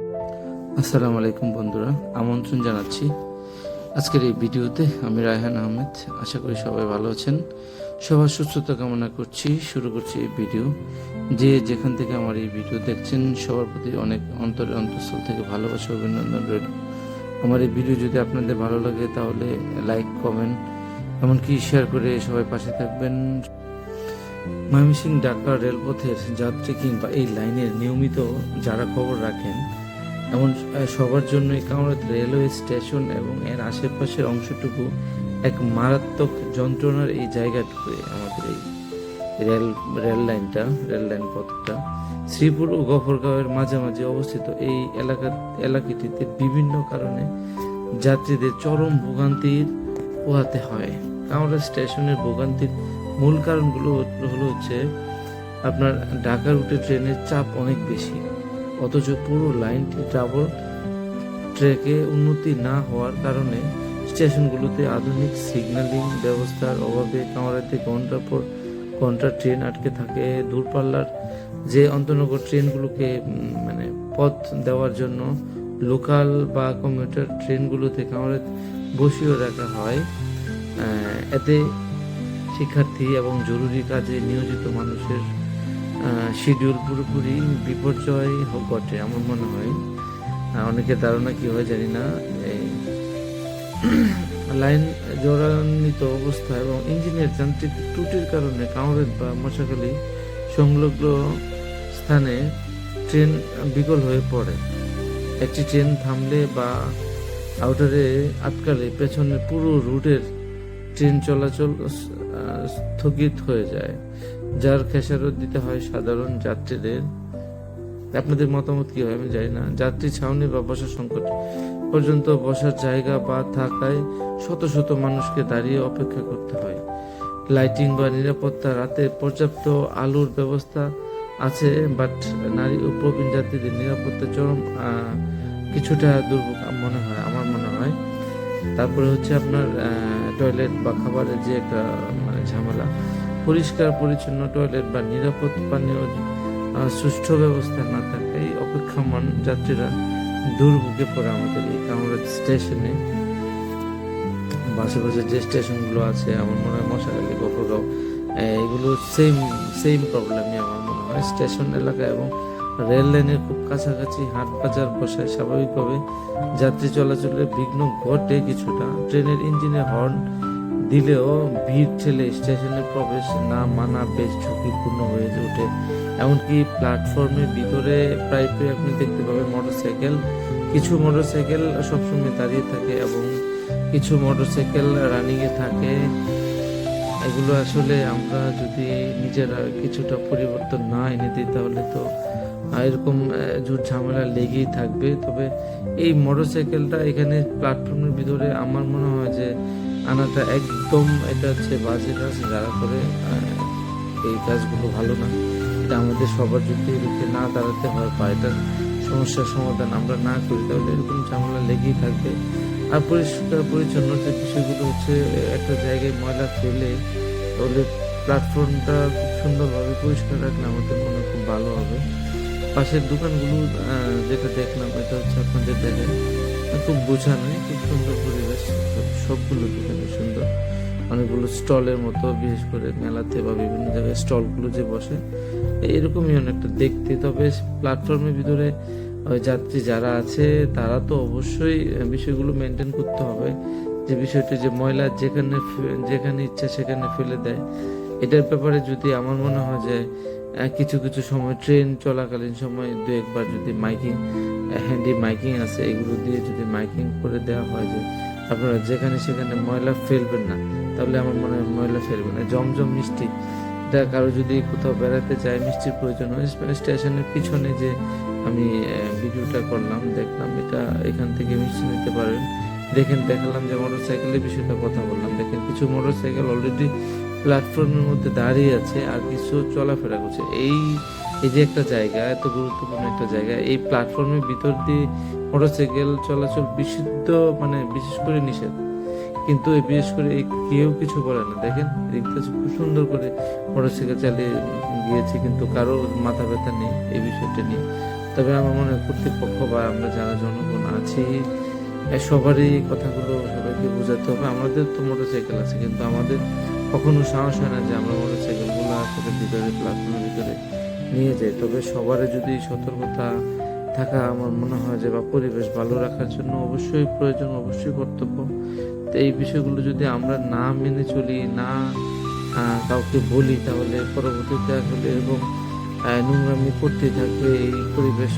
আসসালামু আলাইকুম বন্ধুরা, আমন্ত্রণ জানাচ্ছি আজকের এই ভিডিওতে। আমি রায়হান আহমেদ। আশা করি সবাই ভালো আছেন। সবার সুস্থতা কামনা করছি। শুরু করছি এই ভিডিও। যে যেখান থেকে আমার এই ভিডিও দেখছেন সবার প্রতি অনেক অন্তঃস্থল থেকে ভালোবাসা, অভিনন্দন রইল। আমার এই ভিডিও যদি আপনাদের ভালো লাগে তাহলে লাইক, কমেন্ট, এমনকি শেয়ার করে সবাই পাশে থাকবেন। ময়মনসিংহ ঢাকা রেলপথের যাত্রী কিংবা এই লাইনের নিয়মিত যারা খবর রাখেন, এমন সবার জন্যই কামরূপ রেলওয়ে স্টেশন এবং এর আশেপাশের অংশটুকু এক মারাত্মক যন্ত্রণার এই জায়গাটুকু। আমাদের এই রেল লাইন পথটা শ্রীপুর ও গফরগাঁওয়ের মাঝামাঝি অবস্থিত। এই এলাকাটিতে বিভিন্ন কারণে যাত্রীদের চরম ভোগান্তির পোহাতে হয়। কামরূপ স্টেশনের ভোগান্তির মূল কারণগুলো হচ্ছে আপনার ঢাকা রুটে ট্রেনের চাপ অনেক বেশি, অথচ পুরো লাইনটি ডাবল ট্র্যাকে উন্নতি না হওয়ার কারণে স্টেশনগুলোতে আধুনিক সিগন্যালিং ব্যবস্থার অভাবে কামরাতে ঘন্টার পর ঘন্টা ট্রেন আটকে থাকে। দূরপাল্লার যে অন্তর্নগর ট্রেনগুলোকে পথ দেওয়ার জন্য লোকাল বা কমিউটার ট্রেনগুলোতে কামরাত বসিয়ে রাখা হয়। এতে শিক্ষার্থী এবং জরুরি কাজে নিয়োজিত মানুষের শিডিউল পুরোপুরি বিপর্যয় ঘটে আমার মনে হয়। অনেকের ধারণা কি হয় জানি না, এই লাইন জড়ান্বিত অবস্থা এবং ইঞ্জিনের যান্ত্রিক ত্রুটির কারণে কামরূপ বা মশাখালী সংলগ্ন স্থানে ট্রেন বিকল হয়ে পড়ে। একটি ট্রেন থামলে বা আউটারে আটকালে পেছনের পুরো রুটের ট্রেন চলাচল স্থগিত হয়ে যায়, যার খেসারত দিতে হয় সাধারণ যাত্রীদের। আপনাদের মতামত কি হয় আমি জানি না। যাত্রী ছাউনি বা বসার সংকট পর্যন্ত বসার জায়গা বা থাকায় শত শত মানুষকে দাঁড়িয়ে অপেক্ষা করতে হয়। লাইটিং বা নিরাপত্তা, রাতে পর্যাপ্ত আলোর ব্যবস্থা আছে, বাট নারী ও প্রবীণ যাত্রীদের নিরাপত্তা চরম কিছুটা দুর্ভোগ আমার মনে হয়। তারপরে হচ্ছে আপনার টয়লেট বা খাবারের যে একটা ঝামেলা। পরিষ্কার পরিচ্ছন্ন টয়লেট বা নিরাপদ পানীয় সুষ্ঠু ব্যবস্থা না থাকায় অপেক্ষমান যাত্রীরা দুর্ভোগে পড়ে আমাদের এই কামরূপ স্টেশনে। আশেপাশে যে স্টেশনগুলো আছে আমার মনে হয় মশাখালী, গফরগাঁও, এগুলো সেম প্রবলেমই আমার মনে হয়। স্টেশন এলাকা এবং রেল লাইনের খুব কাছাকাছি হাট বাজার বসায় স্বাভাবিকভাবে যাত্রী চলাচলে বিঘ্ন ঘটে কিছুটা। ট্রেনের ইঞ্জিনে হর্ন দিলেও ভিড় ঠেলে স্টেশনে প্রবেশ না মানা বেশ ঝুঁকিপূর্ণ হয়ে ওঠে। এমনকি প্ল্যাটফর্মের ভিতরে প্রায় আপনি দেখতে পাবেন মোটরসাইকেল। কিছু মোটরসাইকেল সবসময় দাঁড়িয়ে থাকে এবং কিছু মোটরসাইকেল রানিংয়ে থাকে। এগুলো আসলে আমরা যদি নিজেরা কিছুটা পরিবর্তন না এনে দিই তাহলে তো এরকম ঝুট ঝামেলা লেগেই থাকবে। তবে এই মোটরসাইকেলটা এখানে প্ল্যাটফর্মের ভিতরে আমার মনে হয় যে আনাটা একদম এটা হচ্ছে বাজে কাজ যারা করে। এই কাজগুলো ভালো না। এটা আমাদের সবার যদি রুখে না দাঁড়াতে হয় বা এটার সমস্যার সমাধান আমরা না করি তাহলে এরকম ঝামেলা লেগেই থাকবে। আর পরিষ্কার পরিচ্ছন্ন যে বিষয়গুলো হচ্ছে, একটা জায়গায় ময়লা ফেলে তাহলে প্ল্যাটফর্মটা খুব সুন্দরভাবে পরিষ্কার রাখলে আমাদের মনে খুব ভালো হবে। পাশের দোকানগুলো যেটা দেখলাম এটা হচ্ছে আপনাদের দেখেন খুব বোঝানো, খুব সুন্দর পরিবেশ। সবগুলো দোকানে সুন্দর, অনেকগুলো স্টলের মতো, বিশেষ করে মেলাতে বা বিভিন্ন জায়গায় স্টলগুলো যে বসে এরকমই অনেকটা দেখতে। তবে প্ল্যাটফর্মের ভিতরে যাত্রী যারা আছে তারা তো অবশ্যই বিষয়গুলো মেনটেন করতে হবে। যে বিষয়টি যে ময়লা যেখানে ইচ্ছা সেখানে ফেলে দেয়, এটার ব্যাপারে যদি আমার মনে হয় যে কিছু কিছু সময় ট্রেন চলাকালীন সময় দু একবার যদি হ্যান্ডি মাইকিং আছে, এগুলো দিয়ে যদি মাইকিং করে দেওয়া হয় যে আপনারা যেখানে সেখানে ময়লা ফেলবেন না, তাহলে আমার মনে হয় ময়লা ফেলবেন না। জমজম মিষ্টি, এটা কারো যদি কোথাও বেড়াতে যায় মিষ্টির প্রয়োজন হয়, স্টেশনের পিছনে যে আমি ভিডিওটা করলাম দেখলাম, এটা এখান থেকে মিষ্টি নিতে পারেন। দেখালাম যে মোটরসাইকেলের বিষয়টা কথা বললাম। দেখেন কিছু মোটরসাইকেল অলরেডি প্ল্যাটফর্মের মধ্যে দাঁড়িয়ে আছে আর কিছু চলাফেরা করছে। এই যে একটা জায়গা, এত গুরুত্বপূর্ণ একটা জায়গা, এই প্ল্যাটফর্মের ভিতর দিয়ে মোটরসাইকেল চলাচল বিশুদ্ধ বিশেষ করে নিষেধ, কিন্তু বিশেষ করে কেউ কিছু বলে না। দেখেন দেখতেছি খুব সুন্দর করে মোটরসাইকেল চালিয়ে গিয়েছে, কিন্তু কারো মাথা ব্যথা নেই এই বিষয়টা নিয়ে। তো তবে আমার মনে হয় কর্তৃপক্ষ বা আমরা যারা জনগণ আছি সবারই কথাগুলো সবাইকে বোঝাতে হবে। আমাদের তো মোটরসাইকেল আছে, কিন্তু আমাদের কখনো সাহস হয় না যে আমরা মোটরসাইকেলগুলো আসলে ভিতরে প্ল্যাটফর্মের ভিতরে নিয়ে যাই। তবে সবারই যদি সতর্কতা থাকা আমার মনে হয় যে, বা পরিবেশ ভালো রাখার জন্য অবশ্যই প্রয়োজন, অবশ্যই কর্তব্য। তো এই বিষয়গুলো যদি আমরা না মেনে চলি, না কাউকে বলি, তাহলে পরবর্তীতে আসলে এরকম নোংরামি করতেই থাকবে, এই পরিবেশ